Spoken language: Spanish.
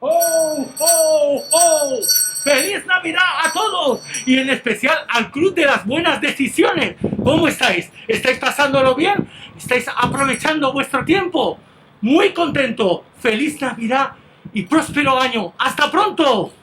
¡Oh, oh, oh! ¡Feliz Navidad a todos! Y en especial al Club de las Buenas Decisiones. ¿Cómo estáis? ¿Estáis pasándolo bien? ¿Estáis aprovechando vuestro tiempo? Muy contento. ¡Feliz Navidad y próspero año! ¡Hasta pronto!